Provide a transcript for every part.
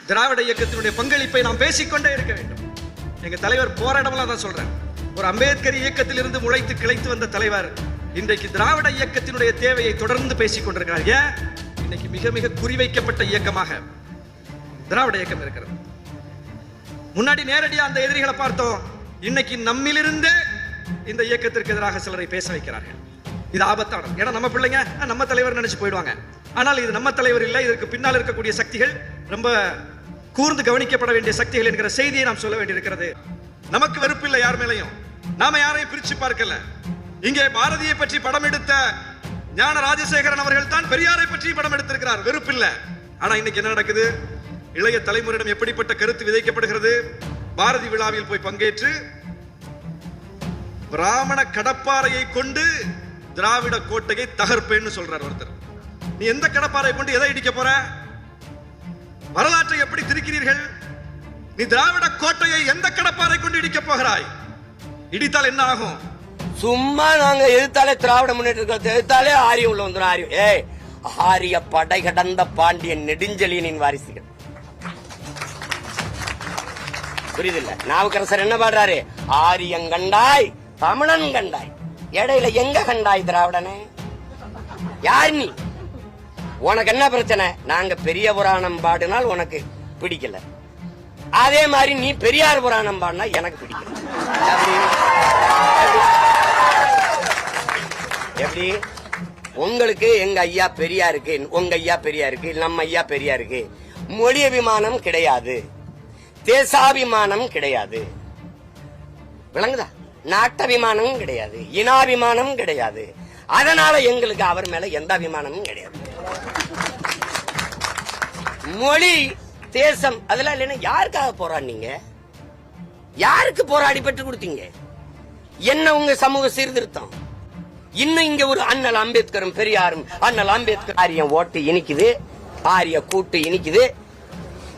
திராவிட இயக்கத்தினுடைய பங்களிப்பை நாம் பேசிக்கொண்டே இருக்க வேண்டும். எங்க தலைவர் போராடமெல்லாம் தான் சொல்றேன். ஒரு அம்பேத்கர் இயக்கத்தில் இருந்து முளைத்து கிளைத்து வந்த தலைவர் இன்றைக்கு திராவிட இயக்கத்தினுடைய தேவையை தொடர்ந்து பேசிக் கொண்டிருக்கிறார். ஏன் இன்னைக்கு மிக மிக குறிவைக்கப்பட்ட இயக்கமாக திராவிட இயக்கம் இருக்கிறது. முன்னாடி நேரடியா அந்த எதிரிகளை பார்த்தோம். இன்னைக்கு நம்மிலிருந்து இந்த இயக்கத்திற்கு எதிராக சிலரை பேச வைக்கிறார்கள். இது ஆபத்தானது. ஏன்னா நம்ம பிள்ளைங்க நம்ம தலைவர் நினைச்சு போயிடுவாங்க. ஆனால் இது நம்ம தலைவர் இல்லை, இதற்கு பின்னால் இருக்கக்கூடிய சக்திகள் ரொம்ப கூர்ந்து கவனிக்கப்பட வேண்டிய சக்திகள் என்கிற செய்தியை நாம் சொல்ல வேண்டியிருக்கிறது. நமக்கு வெறுப்பு இல்லை யார் மேலையும். நாம யாரையும் பிரிச்சு பார்க்கல. இங்கே பாரதியை பற்றி படம் எடுத்த ஞான ராஜசேகரன் அவர்கள் தான் பெரியாரை பற்றி படம் எடுத்திருக்கிறார். வெறுப்பு இல்லை. ஆனா இன்னைக்கு என்ன நடக்குது? இளைய தலைமுறையிடம் எப்படிப்பட்ட கருத்து விதைக்கப்படுகிறது? பாரதி விழாவில் போய் பங்கேற்று பிராமண கடப்பாறையை கொண்டு திராவிட கோட்டையை தகர்ப்பேன்னு சொல்றார் ஒருத்தர். நீ எந்த கடப்பாறை கொண்டு எதை இடிக்க போற? வரலாற்றை எப்படி திரிக்கிறீர்கள்? நீ திராவிட கோட்டையை எந்த கடப்பாறை கொண்டு இடிக்க போகிறாய்? இடித்தால் என்ன ஆகும்? சும்மா நாங்க எதிர்த்தாலே திராவிட முன்னேற்ற எதிர்த்தாலே ஆரியம் உள்ள வந்துடும். ஆரியம் ஆரிய படை கடந்த பாண்டியன் நெடுஞ்செழியனின் வாரிசுகள். புரியுதில்ல? நாவுக்கரசர் என்ன பாடுறாரு? ஆரியம் கண்டாய் தமிழன் கண்டாய், இடையில எங்க கண்டாய் திராவிடனே? யார் நீ? உனக்கு என்ன பிரச்சனை? நாங்க பெரிய புராணம் பாடினால் உனக்கு பிடிக்கல, அதே மாதிரி நீ பெரியார் புராணம் பாடினா எனக்கு பிடிக்கல. எப்படி? உங்களுக்கு எங்க ஐயா பெரியாருக்கு, உங்க ஐயா பெரியாருக்கு, நம்ம ஐயா பெரியாருக்கு மொழி அபிமானம் கிடையாது, தேசாபிமானம் கிடையாது. விளங்குதா? நாட்டபிமானம் கிடையாது, இனாபிமானம் கிடையாது. அதனால எங்களுக்கு அவர் மேல எந்த அபிமானமும் கிடையாது. மொழி தேசம் அதெல்லாம் இல்லைன்னா யாருக்காக போராடினீங்க? யாருக்கு போராடி பெற்றுக் கொடுத்தீங்க? என்ன உங்க சமூக சீர்திருத்தம்? இன்னும் இங்க ஒரு அண்ணல் அம்பேத்கரும் பெரியாரும், அண்ணல் அம்பேத்கர் ஆரியம் ஓட்டு இனிக்குது, ஆரிய கூட்டு இனிக்குது.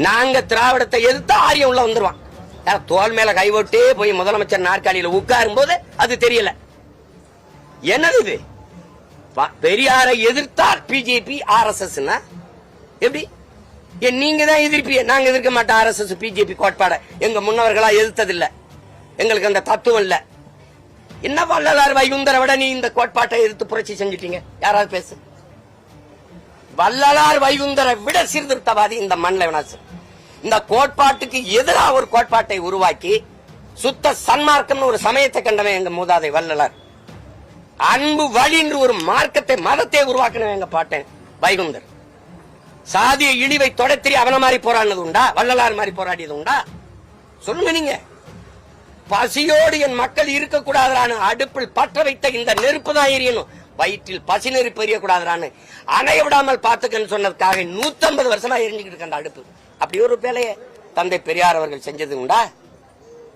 நாங்க திராவிடத்தை எதிர்த்து ஆரியம் உள்ள வந்துருவான். தோல் மேல கை ஓட்டே போய் முதலமைச்சர் நாற்காலியில உட்காரும் போது அது தெரியல. என்னது இது? பெரியாரை எதிர்த்தார் பிஜேபி RSS. எப்படி? நீங்க தான் எதிர்ப்பீங்க. நாங்க எதிர்க்க மாட்டோம் RSS பிஜேபி கோட்பாட. எங்க முன்னவர்களா எதிர்த்ததில்லை, எங்களுக்கு அந்த தத்துவம் இல்ல. என்ன வள்ளலார் வைகுந்தரை விட நீ இந்த கோட்பாட்டை எதிர்த்து புரட்சி செஞ்சுட்டீங்க? யாராவது பேசு. வள்ளலார் வைகுந்தரை விட சீர்திருத்தவாதி இந்த மண்ணில் வினாசு. இந்த கோட்பாட்டுக்கு எதிராக ஒரு கோட்பாட்டை உருவாக்கி சுத்த சன்மார்க்கம் ஒரு சமயத்தை கண்டவன் எங்க மூதாதை வள்ளலார். அன்பு வழி என்று ஒரு மார்க்கத்தை, மதத்தை உருவாக்கினவன் எங்க பாட்டேன் வைகுந்தர். சாதிய இழிவை தொடர்த்தி அவன மாதிரி போராடினது உண்டா? வள்ளலார் மாதிரி போராடியது உண்டா? சொல்லுங்க நீங்க. பசியோடு என் மக்கள் இருக்கக்கூடாதான்னு அடுப்பில் பற்ற வைத்த இந்த நெருப்பு தான் எரியணும், வயிற்றில் பசி நெருப்பு எரியக்கூடாதான்னு அணைய விடாமல் பார்த்துக்கன்னு சொன்னதுக்காக 150 வருஷமா எரிஞ்சுக்கிட்டு இருக்க அந்த அடுப்பு. அப்படி ஒரு வேலையை தந்தை பெரியார் அவர்கள் செஞ்சது உண்டா?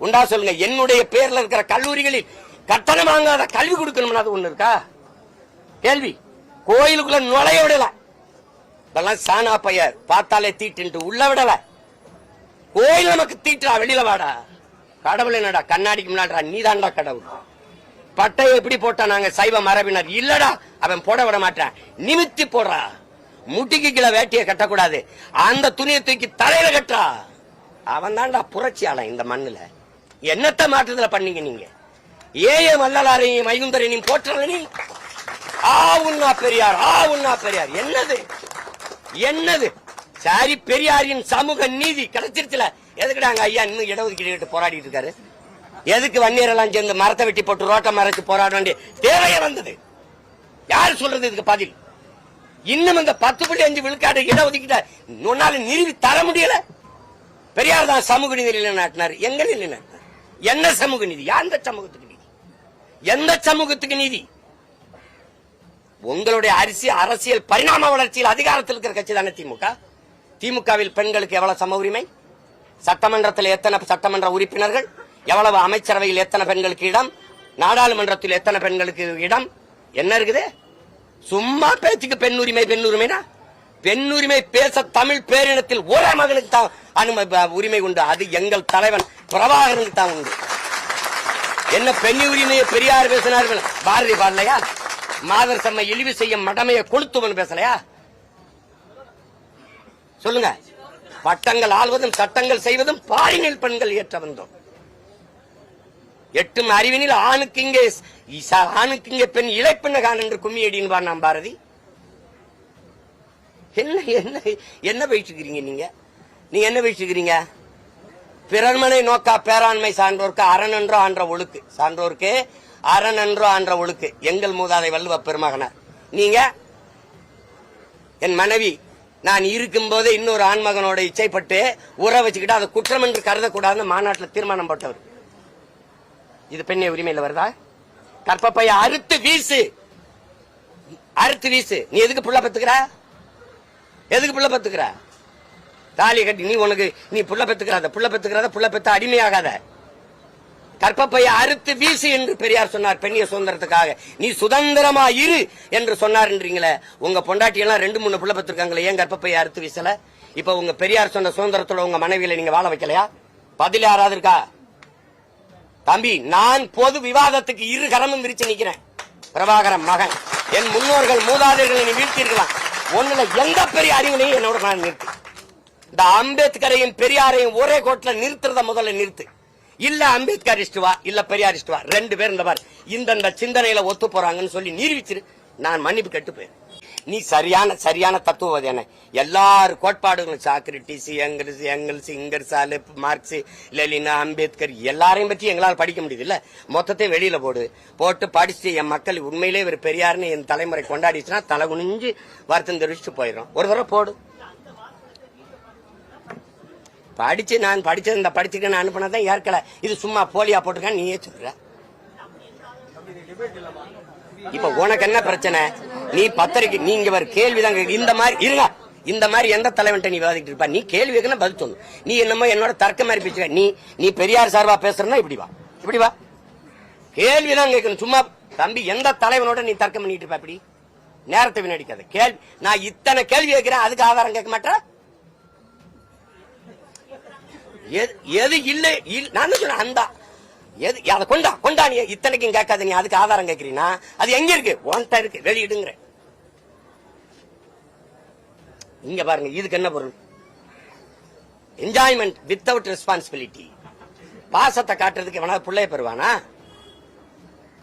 உண்டா சொல்லுங்க. என்னுடைய பேர்ல இருக்கிற கல்லூரிகளில் கட்டணம் வாங்காத கல்வி கொடுக்கணும்னு அது ஒண்ணு இருக்கா? கேள்வி. கோயிலுக்குள்ள நுழைய விடல. இதெல்லாம் சானா பையர் பார்த்தாலே தீட்டு உள்ள விடல. கோயில் நமக்கு தீட்டா, வெளியில வாடா. கடவுள் என்னடா? கண்ணாடிக்கு முன்னாடா நீ தான்டா கடவுள். பட்டையை எப்படி போட்டா நாங்க சைவ மரபினர் இல்லடா, அவன் போட விட மாட்டான். நிமித்தி போடுறா. முட்டிக்கு கீழே வேட்டியை கட்டக்கூடாது, அந்த துணியை தூக்கி தலையில கட்டா. அவன் தான்டா புரட்சியாளன் இந்த மண்ணுல. என்னத்த மாற்றத்துல பண்ணீங்க நீங்க? ஏய வள்ளலாரையும் வைகுந்தரையும் போற்றல நீ. உன்னா பெரியார், உன்னா பெரியார். என்னது என்னது? சரி, பெரியாரின் சமூக நீதி கிடைச்சிருச்சுல. எதுக்குடாங்க ஐயா இன்னும் இடஒதுக்கீடு கேட்டு போராடிட்டு இருக்காரு? எதுக்கு வன்னியரெல்லாம் சேர்ந்து மரத்தை வெட்டி போட்டு ரோட்டை மறைச்சு போராட வேண்டிய தேவையே வந்தது? யாரு சொல்றது இதுக்கு பதில்? இன்னும் இந்த 10.5 விழுக்காடு இடஒதுக்கீட்ட உன்னால நிறுவி தர முடியல. பெரியார் தான் சமூக நீதி நிலைநாட்டினார். எங்க நிலைநாட்டினார்? என்ன சமூக நீதி? எந்த சமூகத்துக்கு நீதி? எந்த சமூகத்துக்கு நீதி? உங்களுடைய அரசியல் பரிணாம வளர்ச்சியில் அதிகாரத்தில் இருக்கிற கட்சி தானே திமுக. திமுகவில் பெண்களுக்கு எவ்வளவு சம உரிமை? சட்டமன்றத்தில் எத்தனை சட்டமன்ற உறுப்பினர்கள்? எவ்வளவு அமைச்சரவையில் எத்தனை பெண்களுக்கு இடம்? நாடாளுமன்றத்தில் எத்தனை பெண்களுக்கு இடம்? என்ன இருக்குது? சும்மா பேச்சுக்கு பெண் உரிமை, பெண் உரிமைனா பெண் உரிமை பேச தமிழ் பேரினத்தில் ஒரே மகனுக்கு தான் உரிமை உண்டு. அது எங்கள் தலைவன் பிரபாகரனுக்கு தான் உண்டு. என்ன பெண் உரிமையை பெரியார் பேசினார்கள்? பாரதி பாடலையா? மாதர் செம்மை இழிவு செய்ய மடமையை கொளுத்துவன் பேசலையா? சொல்லுங்க. பட்டங்கள் ஆள்வதும் சட்டங்கள் செய்வதும் பாரினில் பெண்கள் ஏற்ற வந்தோம். எட்டும் அறிவினில் ஆணுக்கு இங்கே பெண் இளைப்பெண்ண கான் என்று கும்மியடின்னு பாடினான் பாரதி. என்ன என்ன என்ன பேசிக்கிறீங்க நீங்க என்ன பேசிக்கிறீங்க? பிறர்மனை நோக்கா பேராண்மை சான்றோருக்கு அரணன்றோ ஆன்ற ஒழுக்கு, சான்றோருக்கு அரணன்றோ ஆன்ற ஒழுக்கு. எங்கள் மூதாதை வள்ளுவ பெருமகனார். நீங்க என் மனைவி நான் இருக்கும் போதே இன்னொரு ஆண்மகனோட இச்சைப்பட்டு உற வச்சுக்கிட்டு அதை குற்றம் என்று கருதக்கூடாதுன்னு மாநாட்டில் தீர்மானம் போட்டவர். இது பெண்ணை உரிமையில வருதா? கற்பப்பைய அறுத்து வீசு, அறுத்து வீசு. நீ எதுக்கு புள்ள பத்துக்கிற? எதுக்கு புள்ள பத்துக்கிற? தாலி கட்டி நீ புள்ள பெத்துக்கிறத புள்ள பெத்த அடிமையாகாத. கற்பப்பைய அறுத்து வீசு என்று பெரியார் சொன்னார் பெண்ணிய சுதந்திரத்துக்காக. நீ சுதந்திரமா இரு என்று சொன்னார்ன்றீங்களே. உங்க பொண்டாட்டி எல்லாம் 2-3 புள்ள பெற்றிருக்காங்களே, ஏன் கற்பப்பைய அறுத்து வீசல? இப்ப உங்க பெரியார் சொன்ன சுதந்திரத்தோட உங்க மனைவியில நீங்க வாழ வைக்கலையா? பதில் யாராவது இருக்கா? தம்பி, நான் பொது விவாதத்துக்கு 2 கரமும் விரிச்சு நிக்கிறேன். பிரபாகரன் மகன், என் முன்னோர்கள் மூதாதையர்களை நீ வீழ்த்தி இருக்கலாம். ஒண்ணுல எந்த பெரிய அறிவினையும் என்னோட நான் நிறுத்து. இந்த அம்பேத்கரையும் பெரியாரையும் ஒரே கோட்ல நிறுத்துறத முதல்ல நிறுத்து. இல்ல அம்பேத்கரிஸ்ட் வா, இல்ல பெரியாரிஸ்ட் வா, 2 பேர் இந்த பாரு இந்த சிந்தனையில ஒத்து போறாங்கன்னு சொல்லி நிரூபிச்சிரு. நான் மன்னிப்பு கட்டு போயிரு. நீ சரியான தத்துவவாதி. என்ன எல்லாரு கோட்பாடுகளும் Socrates, Engels, Ingersoll, Marx, Lenin, Ambedkar எல்லாரையும் பற்றி எங்களால் படிக்க முடியுது இல்ல. மொத்தத்தை வெளியில போட்டு படிச்சு என் மக்கள் உண்மையிலே ஒரு பெரியார்னு என் தலைமுறை கொண்டாடிச்சுன்னா தலை குனிஞ்சு வருத்தம் தெரிவிச்சுட்டு போயிடும். ஒரு தடவை போடு. நான் படிச்சது இந்த படிச்சுக்க அனுப்பினதான் ஏற்கல. இது சும்மா போலியா போட்டுக்க நீயே சொல்ற. இப்ப உனக்கு என்ன பிரச்சனை? நீ பத்திரிக்கை நீங்க வர கேள்விதான் இந்த மாதிரி இருங்க. இந்த மாதிரி எந்த தலைவன்ட்ட நீ விவாதிக்கிட்டு இருப்பா? நீ கேள்வி கேட்கணும் பதில் சொல்லணும். நீ என்னமோ என்னோட தர்க்க மாதிரி பேசுற. நீ பெரியார் சார்பா பேசுறனா இப்படி வா கேள்விதான் கேட்கணும். சும்மா தம்பி எந்த தலைவனோட நீ தர்க்கம் பண்ணிட்டு இருப்ப? இப்படி நேரத்தை வீணடிக்காத. கேள்வி நான் இத்தனை கேள்வி கேட்கிறேன், அதுக்கு ஆதாரம் கேட்க மாட்டேன். எது இல்லை நான் சொன்னேன் அந்த அதை கொண்டா நீ இத்தனைக்கும் கேட்காத. நீ அதுக்கு ஆதாரம் கேட்கிறீனா அது எங்க இருக்கு? ஒன்ட்ட இருக்கு, வெளியிடுங்கிற. இங்க பாருங்க, இதுக்கு என்ன பொருள்? Enjoyment without responsibility. பாசத்தை காட்டுறதுக்கு எவனாவது பிள்ளைய பெறுவானா?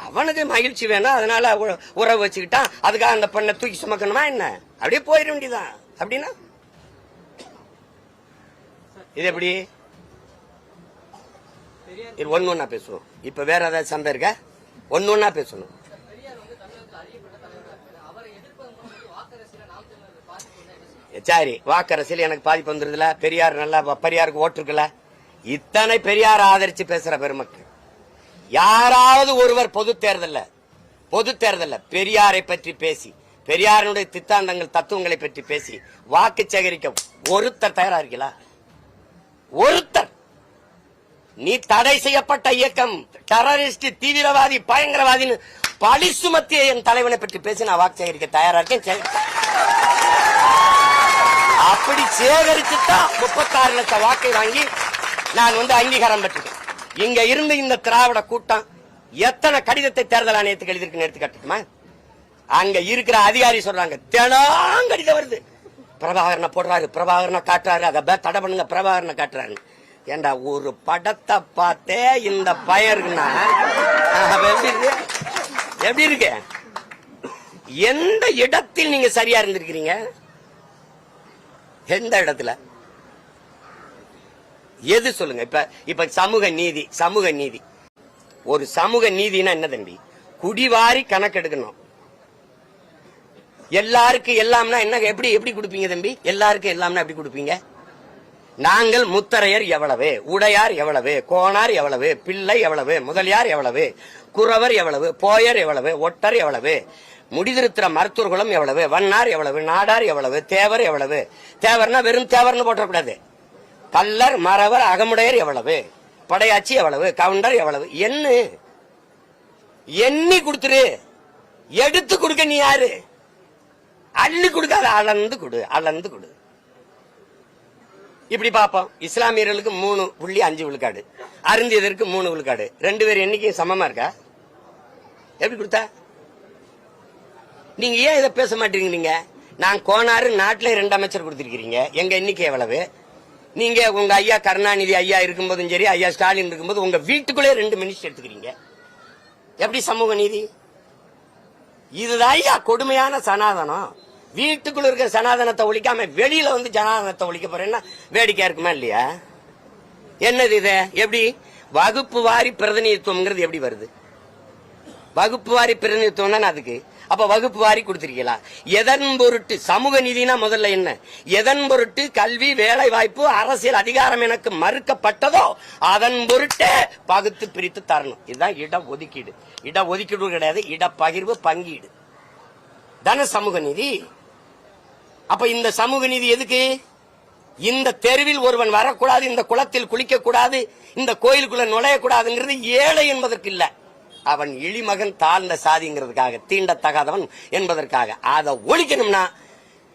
அவனுக்கு மகிழ்ச்சி வேணும், அதனால உறவு வச்சுக்கிட்டான். அதுக்காக அந்த பெண்ணை தூக்கி சுமக்கணுமா என்ன? அப்படியே போயிட வேண்டியதான். அப்படின்னா இது எப்படி? ஒன்னா பேசுவோம். இப்ப வேற ஏதாவது சண்டை இருக்க? ஒன்னா பேசணும். சரி, வாக்கரசியல் எனக்கு பாதிப்பு வந்துருதுல. பெரியார் நல்லா பெரியாருக்கு ஓட்டு இருக்குல்ல. இத்தனை பெரியார் ஆதரிச்சு பேசுற பெருமக்கள் யாராவது ஒருவர் பொது தேர்தல்ல பெரியாரை பற்றி பேசி, பெரியாருடைய சித்தாந்தங்கள் தத்துவங்களை பற்றி பேசி வாக்கு சேகரிக்க ஒருத்தர் தயாரா இருக்கீங்களா? ஒருத்தர். நீ தடை செய்யப்பட்ட இயக்கம், டெரரிஸ்ட், தீவிரவாதி, பயங்கரவாதின்னு பழி சுமத்திய என் தலைவனை பற்றி பேசி நான் வாக்கு சேகரிக்க தயாரா இருக்கேன். அப்படி சேகரிச்சுதான் 36 லட்சம் வாக்கை வாங்கி நான் அங்கீகாரம் பெற்றிருக்கேன். இங்க இருந்து இந்த திராவிட கூட்டம் எத்தனை கடிதத்தை தேர்தல் ஆணையத்துக்கு எழுதிருக்கு எடுத்துக்காட்டுமா? அங்க இருக்கிற அதிகாரி சொல்றாங்க, தினம் கடிதம் வருது. பிரபாகரனை போடுறாரு, பிரபாகரனை காட்டுறாரு, அதை தடை பண்ணுங்க, பிரபாகரனை காட்டுறாரு. ஏண்டா ஒரு படத்தை பார்த்தே இந்த பயருக்குன்னா எப்படி இருக்கு? எந்த இடத்தில் நீங்க சரியா இருந்திருக்கிறீங்க? எந்த இடத்துல? எது சொல்லுங்க. இப்ப சமூக நீதி ஒரு சமூக நீதினா என்ன தம்பி? குடிவாரி கணக்கெடுக்கணும். எல்லாருக்கும் எல்லாம்னா என்ன? எப்படி கொடுப்பீங்க தம்பி? எல்லாருக்கும் எல்லாம்னா எப்படி கொடுப்பீங்க? நாங்கள் முத்தரையர் எவ்வளவு, உடையார் எவ்வளவு, கோணார் எவ்வளவு, பிள்ளை எவ்வளவு, முதலியார் எவ்வளவு, குறவர் எவ்வளவு, போயர் எவ்வளவு, ஒட்டர் எவ்வளவு, முடிதிருத்திர மருத்துவர்களும் எவ்வளவு, வண்ணார் எவ்வளவு, நாடார் எவ்வளவு, தேவர் எவ்வளவு. தேவர்னா வெறும் தேவர்னு போட்டக்கூடாது. கல்லர், மறவர், அகமுடையர் எவ்வளவு, படையாச்சி எவ்வளவு, கவுண்டர் எவ்வளவு. எண்ணி கொடுத்துரு. எடுத்து கொடுக்க நீ யாரு? அள்ளி கொடுக்காத, அளந்து கொடு. இப்படி பாப்போம். இஸ்லாமியர்களுக்கு 3.5 விழுக்காடு, அருந்தியதற்கு 3 விழுக்காடு. 2 பேர் எண்ணிக்கை சமமா இருக்கா? எப்படி கொடுத்தா? நீங்க ஏன் இதை பேச மாட்டீங்க? நீங்க நான் கோனாறு நாட்டில 2 அமைச்சர் கொடுத்திருக்கீங்க. எங்க எண்ணிக்கை எவ்வளவு? நீங்க உங்க ஐயா கருணாநிதி ஐயா இருக்கும்போதும் சரி, ஐயா ஸ்டாலின் இருக்கும்போது உங்க வீட்டுக்குள்ளே 2 மினிஸ்டர் எடுத்துக்கிறீங்க. எப்படி சமூக நீதி? இதுதான் ஐயா கொடுமையான சனாதனம். வீட்டுக்குள்ள இருக்கிற சனாதனத்தை ஒழிக்காம வெளியில வந்து ஜனாதனத்தை ஒழிக்க போறேன்னா வேடிக்கையா இருக்குமா இல்லையா? என்னது இது? எப்படி வகுப்பு வாரி பிரதிநிதித்துவம்ங்கிறது எப்படி வருது? வகுப்பு வாரி பிரதிநிதித்துவம் அதுக்கு. அப்ப வகுப்பு வாரி கொடுத்திருக்கீங்களா? எதன் பொருட்டு சமூக நீதினா முதல்ல என்ன? எதன் பொருட்டு கல்வி, வேலை வாய்ப்பு, அரசியல் அதிகாரம் எனக்கு மறுக்கப்பட்டதோ அதன் பொருட்டே பகுத்து பிரித்து தரணும். இதுதான் இட ஒதுக்கீடு. இட ஒதுக்கீடு கிடையாது, இட பகிர்வு, பங்கீடு தானே சமூக நீதி. அப்ப இந்த சமூக நீதி எதுக்கு? இந்த தெருவில் ஒருவன் வரக்கூடாது, இந்த குளத்தில் குளிக்க கூடாது, இந்த கோயிலுக்குள்ள நுழையக்கூடாதுங்கிறது ஏழை என்பதற்கு இல்ல, அவன் இழிமகன், தாழ்ந்த சாதிங்கிறதுக்காக, தீண்டத்தகாதவன் என்பதற்காக. அதை ஒழிக்கணும்னா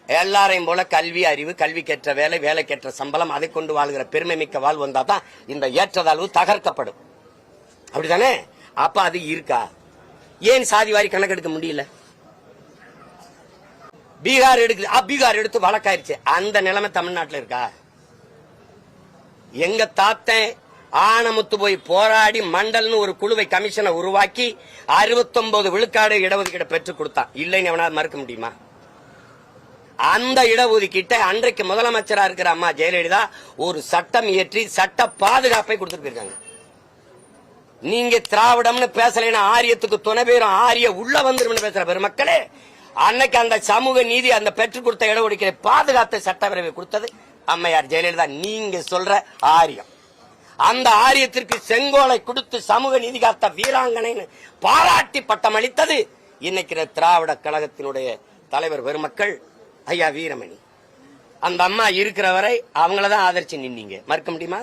எல்லாரையும் போல கல்வி, அறிவு, கல்விக்கேற்ற வேலை, வேலைக்கேற்ற சம்பளம், அதை கொண்டு வாழ்கிற பெருமை மிக்க வாழ்வு வந்தா தான் இந்த ஏற்றதாழ்வு தகர்க்கப்படும். அப்படித்தானே? அப்ப அது இருக்கா? ஏன் சாதி வாரி கணக்கெடுக்க முடியல? பீகார் எடுக்குது, பீகார் எடுத்து வழக்காயிருச்சு. அந்த நிலைமை தமிழ்நாட்டில் இருக்கா? எங்க தாத்தன் ஆனமுத்து போய் போராடி மண்டல்னு ஒரு குழுவை, கமிஷனை உருவாக்கி 69 விழுக்காடு இடஒதுக்கீடு பெற்றுக் கொடுத்தான். இல்லைன்னு எவனாவது மறுக்க முடியுமா? அந்த இடஒதுக்கீட்டை அன்றைக்கு முதலமைச்சரா இருக்கிற அம்மா ஜெயலலிதா ஒரு சட்டம் இயற்றி சட்ட பாதுகாப்பை கொடுத்துருக்காங்க. நீங்க திராவிடம்னு பேசலைன்னா ஆரியத்துக்கு துணை பேரும் ஆரிய உள்ள வந்துடும் பேசுற பெருமக்களே, அன்னைக்கு அந்த சமூக நீதி, அந்த பெற்றுக் கொடுத்த இடஒதுக்கீடு பாதுகாத்த சட்டப்பேரவை கொடுத்தது அம்மையார் ஜெயலலிதா. நீங்க சொல்ற ஆரியம், அந்த ஆரியத்திற்கு செங்கோலை கொடுத்து சமூக நீதி காத்த வீராங்கனைன்னு பாராட்டி பட்டம் அளித்தது இன்னைக்கு திராவிட கழகத்தினுடைய தலைவர் பெருமக்கள் ஐயா வீரமணி. அந்த அம்மா இருக்கிற வரை அவங்களதான் ஆதரிச்சு நின்னீங்க. மறுக்க முடியுமா?